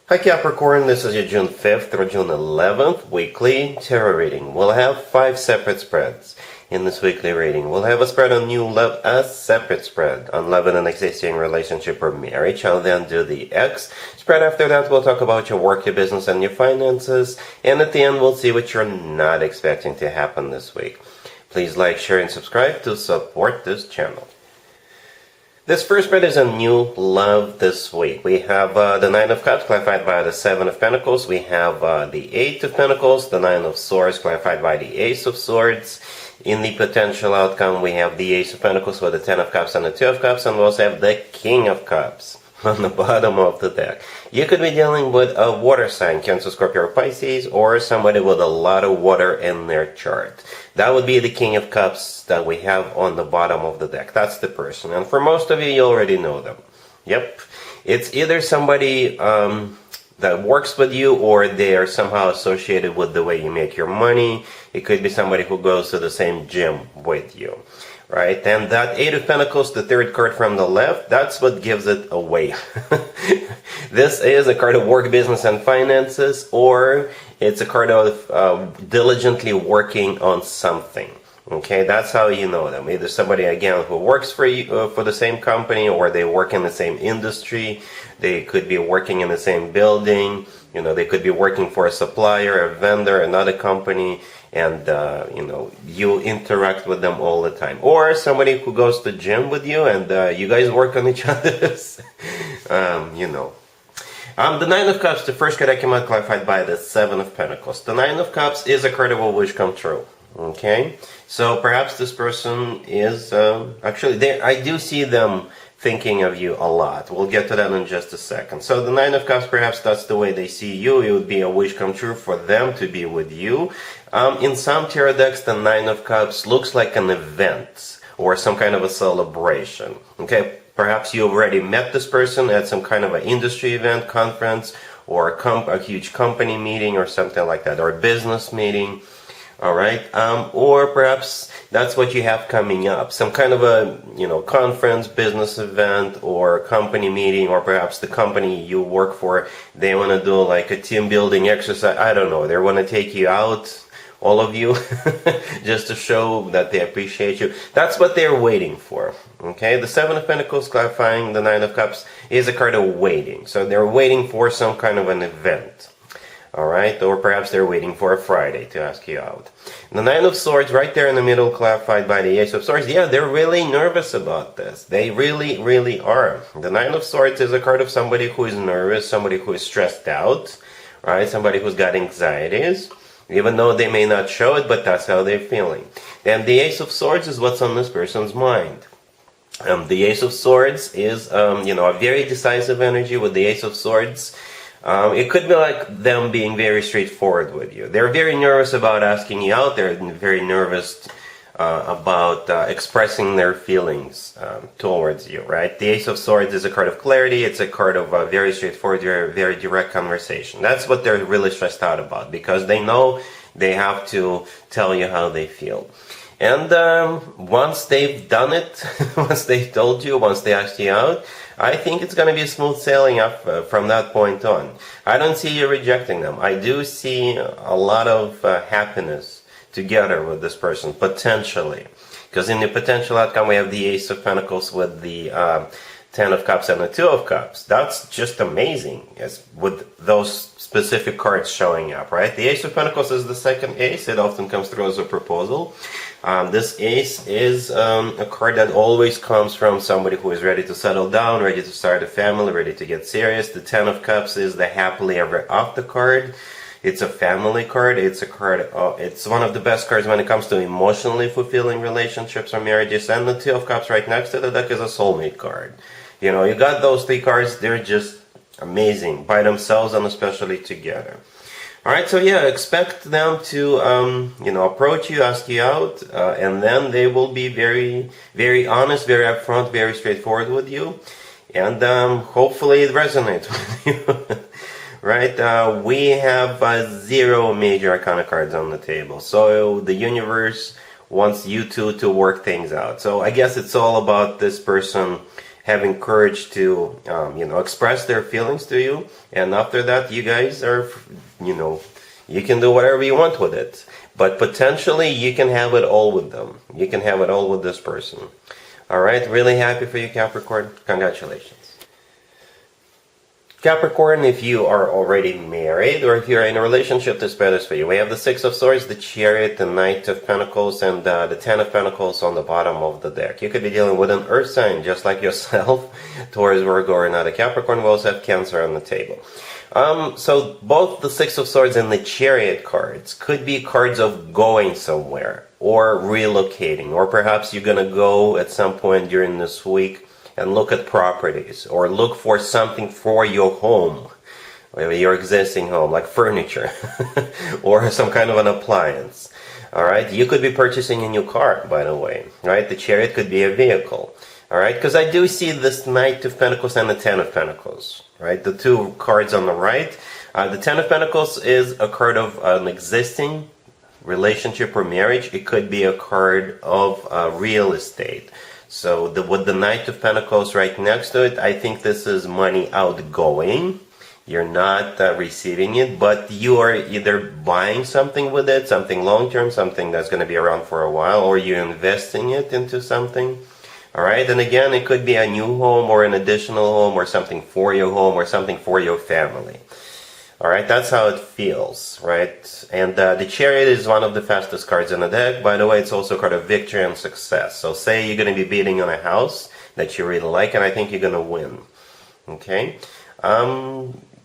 Hi Capricorn, this is your June 5th through June 11th weekly tarot reading. We'll have 5 separate spreads in this weekly reading. We'll have a spread on new love, a separate spread on love in an existing relationship or marriage. I'll then do the X spread. After that, we'll talk about your work, your business, and your finances. And at the end, we'll see what you're not expecting to happen this week. Please like, share, and subscribe to support this channel. This first spread is a new love this week. We have the Nine of Cups clarified by the Seven of Pentacles. We have the Eight of Pentacles, the Nine of Swords clarified by the Ace of Swords. In the potential outcome, we have the Ace of Pentacles with the Ten of Cups and the Two of Cups, and we also have the King of Cups on the bottom of the deck. You could be dealing with a water sign, Cancer, Scorpio, or Pisces, or somebody with a lot of water in their chart. That would be the King of Cups that we have on the bottom of the deck. That's the person. And for most of you, you already know them. Yep. It's either somebody that works with you, or they are somehow associated with the way you make your money. It could be somebody who goes to the same gym with you. Right, and that Eight of Pentacles, the third card from the left, that's what gives it away. This is a card of work, business, and finances, or it's a card of diligently working on something. Okay, that's how you know them. Either somebody, again, who works for you, for the same company, or they work in the same industry. They could be working in the same building. You know, they could be working for a supplier, a vendor, another company, and you know, you interact with them all the time. Or somebody who goes to gym with you, and you guys work on each other's, you know. The Nine of Cups, the first card that came out clarified by the Seven of Pentacles. The Nine of Cups is a card of a wish come true. Okay, so perhaps this person is actually there. I do see them thinking of you a lot. We'll get to that in just a second. So the Nine of Cups, perhaps that's the way they see you. It would be a wish come true for them to be with you. In some tarot decks, the Nine of Cups looks like an event or some kind of a celebration. Okay, perhaps you already met this person at some kind of an industry event, conference, or a huge company meeting or something like that, or a business meeting. All right, or perhaps that's what you have coming up, some kind of a, you know, conference, business event, or company meeting, or perhaps the company you work for, they want to do like a team building exercise. I don't know, they want to take you out, all of you, just to show that they appreciate you. That's what they're waiting for. Okay, the Seven of Pentacles clarifying the Nine of Cups is a card of waiting. So they're waiting for some kind of an event. Alright, or perhaps they're waiting for a Friday to ask you out. The Nine of Swords right there in the middle clarified by the Ace of Swords. Yeah, they're really nervous about this. They really, really are. The Nine of Swords is a card of somebody who is nervous, somebody who is stressed out, right? Somebody who's got anxieties, even though they may not show it, but that's how they're feeling. And the Ace of Swords is what's on this person's mind. The Ace of Swords is, you know, a very decisive energy with the Ace of Swords. It could be like them being very straightforward with you. They're very nervous about asking you out. They're very nervous about expressing their feelings towards you, right? The Ace of Swords is a card of clarity. It's a card of very straightforward, very direct conversation. That's what they're really stressed out about, because they know they have to tell you how they feel. And once they've done it, once they've told you, once they asked you out, I think it's going to be smooth sailing up from that point on. I don't see you rejecting them. I do see a lot of happiness together with this person, potentially. Because in the potential outcome, we have the Ace of Pentacles with the Ten of Cups and the Two of Cups. That's just amazing, yes, with those specific cards showing up, right? The Ace of Pentacles is the second ace. It often comes through as a proposal. This ace is a card that always comes from somebody who is ready to settle down, ready to start a family, ready to get serious. The Ten of Cups is the happily ever after card. It's a family card. It's a card. It's one of the best cards when it comes to emotionally fulfilling relationships or marriages. And the Two of Cups right next to the deck is a soulmate card. You know, you got those three cards. They're just amazing by themselves and especially together. Alright, so yeah, expect them to, you know, approach you, ask you out, and then they will be very, very honest, very upfront, very straightforward with you, and hopefully it resonates with you. Right, we have 0 major arcana cards on the table, so the universe wants you two to work things out. So I guess it's all about this person having courage to, express their feelings to you. And after that, you guys are, you can do whatever you want with it. But potentially, you can have it all with them. You can have it all with this person. All right, really happy for you, Capricorn. Congratulations. Capricorn, if you are already married or if you're in a relationship, this spread is for you. We have the Six of Swords, the Chariot, the Knight of Pentacles, and the Ten of Pentacles on the bottom of the deck. You could be dealing with an earth sign, just like yourself, Taurus, Virgo, or not a Capricorn. We also have Cancer on the table. So both the Six of Swords and the Chariot cards could be cards of going somewhere or relocating, or perhaps you're going to go at some point during this week and look at properties or look for something for your home, your existing home, like furniture or some kind of an appliance. All right, you could be purchasing a new car, by the way. Right, the Chariot could be a vehicle. All right, because I do see this Knight of Pentacles and the Ten of Pentacles. Right, the two cards on the right. The Ten of Pentacles is a card of an existing relationship or marriage. It could be a card of real estate. So with the Knight of Pentacles right next to it, I think this is money outgoing. You're not receiving it, but you are either buying something with it, something long-term, something that's going to be around for a while, or you're investing it into something. All right, and again, it could be a new home or an additional home or something for your home or something for your family. All right, that's how it feels, right? And the Chariot is one of the fastest cards in the deck. By the way, it's also a card of victory and success. So say you're going to be bidding on a house that you really like, and I think you're going to win. Okay?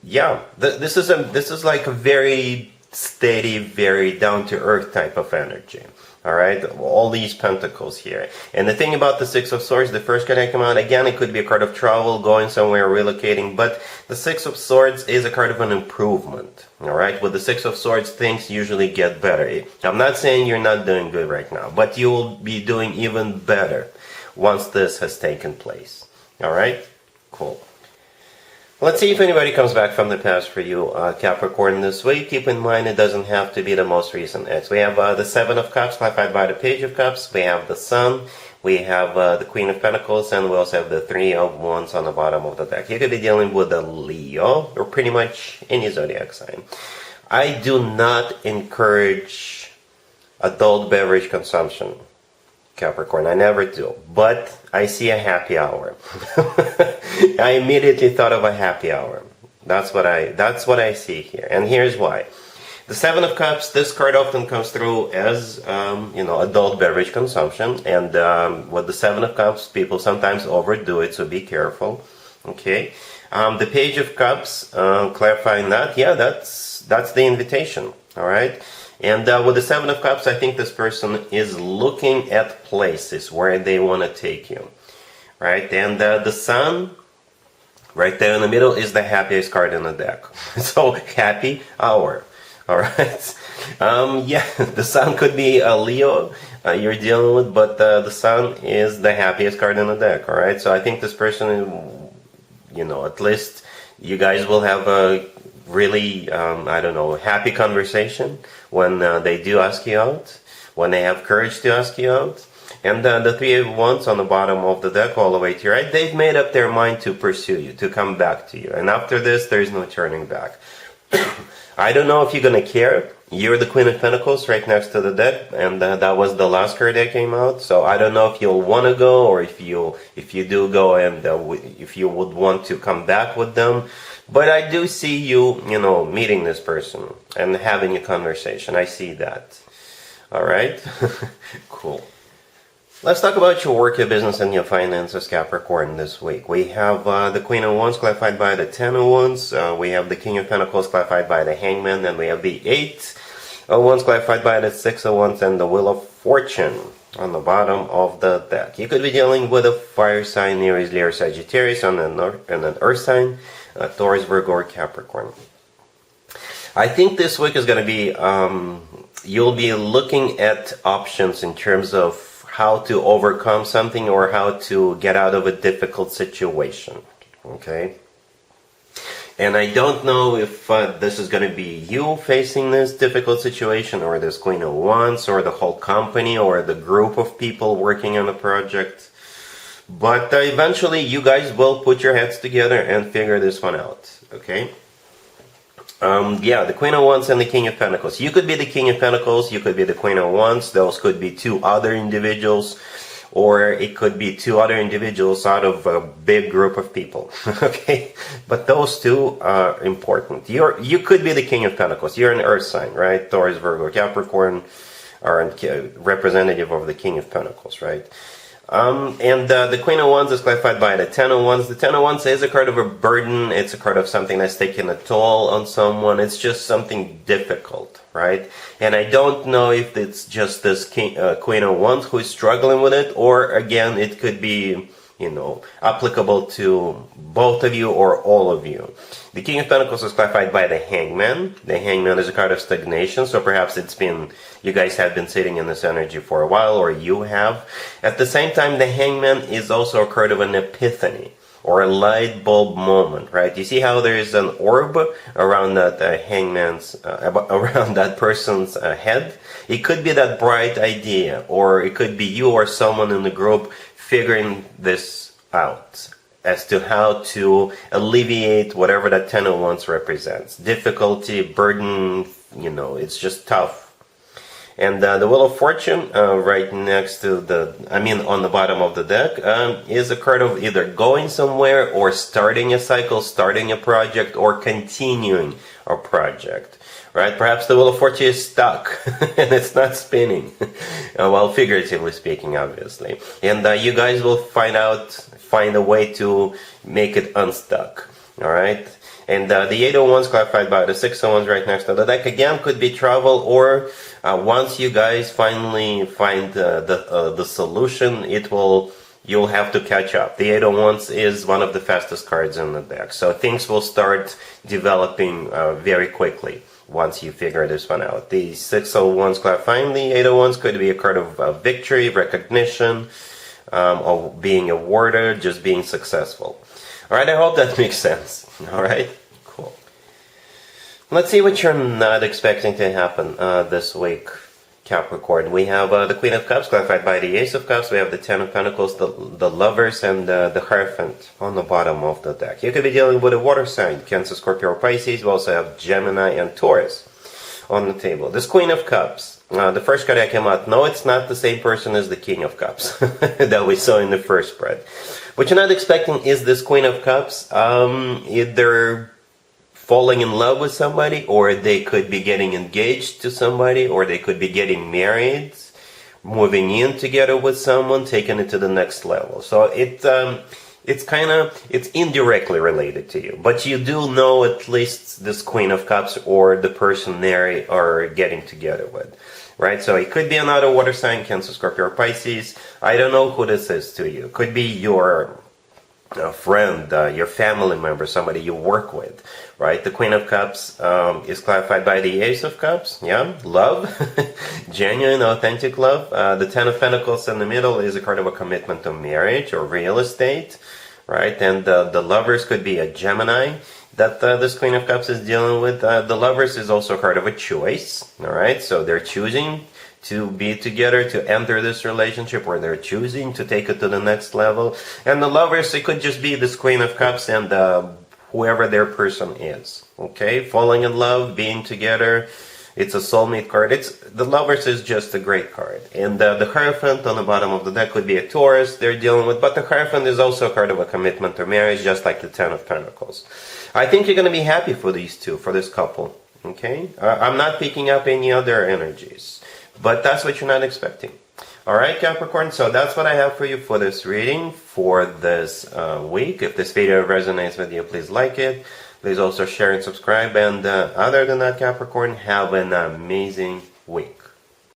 Yeah, this is like a very steady, very down-to-earth type of energy. All right, all these pentacles here. And the thing about the Six of Swords, the first card that came out, again, it could be a card of travel, going somewhere, relocating, but the Six of Swords is a card of an improvement. All right, with the Six of Swords, things usually get better. I'm not saying you're not doing good right now, but you will be doing even better once this has taken place. All right, cool. Let's see if anybody comes back from the past for you, Capricorn, this week. Keep in mind, it doesn't have to be the most recent ex. We have the Seven of Cups, clarified by the Page of Cups. We have the Sun. We have the Queen of Pentacles. And we also have the Three of Wands on the bottom of the deck. You could be dealing with a Leo, or pretty much any zodiac sign. I do not encourage adult beverage consumption, Capricorn. I never do. But I see a happy hour. I immediately thought of a happy hour. That's what I see here. And here's why. The Seven of Cups, this card often comes through as adult beverage consumption. And with the Seven of Cups, people sometimes overdo it, so be careful. Okay. The Page of Cups, clarifying that, yeah, that's the invitation. All right. And with the Seven of Cups, I think this person is looking at places where they want to take you, right? And the Sun, right there in the middle, is the happiest card in the deck. So, happy hour, all right? Yeah, the Sun could be a Leo you're dealing with, but the Sun is the happiest card in the deck, all right? So, I think this person, at least you guys will have a really, happy conversation when they do ask you out, when they have courage to ask you out. And the Three of Wands on the bottom of the deck all the way to your right, they've made up their mind to pursue you, to come back to you. And after this, there's no turning back. I don't know if you're going to care. You're the Queen of Pentacles right next to the deck, and that was the last card that came out. So I don't know if you'll want to go, or if you do go, and if you would want to come back with them. But I do see you, meeting this person and having a conversation. I see that. All right? Cool. Let's talk about your work, your business, and your finances, Capricorn, this week. We have the Queen of Wands clarified by the Ten of Wands. We have the King of Pentacles clarified by the Hangman. And we have the Eight of Wands clarified by the Six of Wands and the Wheel of Fortune on the bottom of the deck. You could be dealing with a fire sign, Aries, Leo, Sagittarius, and an earth sign, Taurus, Virgo, or Capricorn. I think this week is going to be, you'll be looking at options in terms of how to overcome something or how to get out of a difficult situation. Okay? And I don't know if this is going to be you facing this difficult situation, or this Queen of Wands, or the whole company, or the group of people working on a project. But eventually you guys will put your heads together and figure this one out, okay? Yeah, the Queen of Wands and the King of Pentacles. You could be the King of Pentacles, you could be the Queen of Wands. Those could be two other individuals, or it could be two other individuals out of a big group of people. Okay, but those two are important. You could be the King of Pentacles. You're an Earth sign, right? Taurus, Virgo, Capricorn are representative of the King of Pentacles, right? And the Queen of Wands is clarified by the Ten of Wands. The Ten of Wands is a card of a burden. It's a card of something that's taking a toll on someone. It's just something difficult, right? And I don't know if it's just this Queen of Wands who is struggling with it, or again, it could be, you know, applicable to both of you or all of you. The King of Pentacles is clarified by the Hangman. The Hangman is a card of stagnation, so perhaps you guys have been sitting in this energy for a while, or you have. At the same time, the Hangman is also a card of an epiphany, or a light bulb moment, right? You see how there is an orb around that around that person's head? It could be that bright idea, or it could be you or someone in the group figuring this out as to how to alleviate whatever that Ten of Wands represents. Difficulty, burden, you know, it's just tough. And the Wheel of Fortune, right next to on the bottom of the deck, is a card of either going somewhere, or starting a cycle, starting a project, or continuing a project. Right? Perhaps the Wheel of Fortune is stuck and it's not spinning. Well, figuratively speaking, obviously. And you guys will find a way to make it unstuck. All right? And the Eight of Wands clarified by the Six of Wands right next to the deck. Again, could be travel, or once you guys finally find the solution, you'll have to catch up. The Eight of Wands is one of the fastest cards in the deck. So things will start developing very quickly once you figure this one out. The Six of Wands clarifying the Eight of Wands could be a card of victory, recognition, of being awarded, just being successful. Alright, I hope that makes sense. Alright, cool. Let's see what you're not expecting to happen this week, Capricorn. We have the Queen of Cups clarified by the Ace of Cups. We have the Ten of Pentacles, the Lovers, and the Hierophant on the bottom of the deck. You could be dealing with a water sign, Cancer, Scorpio, or Pisces. We also have Gemini and Taurus on the table. This Queen of Cups, the first card that came out, no, it's not the same person as the King of Cups that we saw in the first spread. What you're not expecting is this Queen of Cups either falling in love with somebody, or they could be getting engaged to somebody, or they could be getting married, moving in together with someone, taking it to the next level. So it's indirectly related to you, but you do know at least this Queen of Cups or the person they are getting together with, right? So it could be another water sign, Cancer, Scorpio, or Pisces. I don't know who this is to you. It could be your friend, your family member, somebody you work with, right? The Queen of Cups is clarified by the Ace of Cups. Yeah, love, genuine, authentic love. The Ten of Pentacles in the middle is a card of a commitment to marriage or real estate, right? And the Lovers could be a Gemini that this Queen of Cups is dealing with. The Lovers is also a card of a choice, all right? So they're choosing to be together, to enter this relationship, or they're choosing to take it to the next level. And the Lovers, it could just be this Queen of Cups and whoever their person is, okay? Falling in love, being together. It's a soulmate card. The Lovers is just a great card. And the Hierophant on the bottom of the deck could be a Taurus they're dealing with, but the Hierophant is also a card of a commitment to marriage, just like the Ten of Pentacles. I think you're going to be happy for these two, for this couple, okay? I'm not picking up any other energies, but that's what you're not expecting. Alright, Capricorn, so that's what I have for you for this reading for this week. If this video resonates with you, please like it. Please also share and subscribe. And other than that, Capricorn, have an amazing week.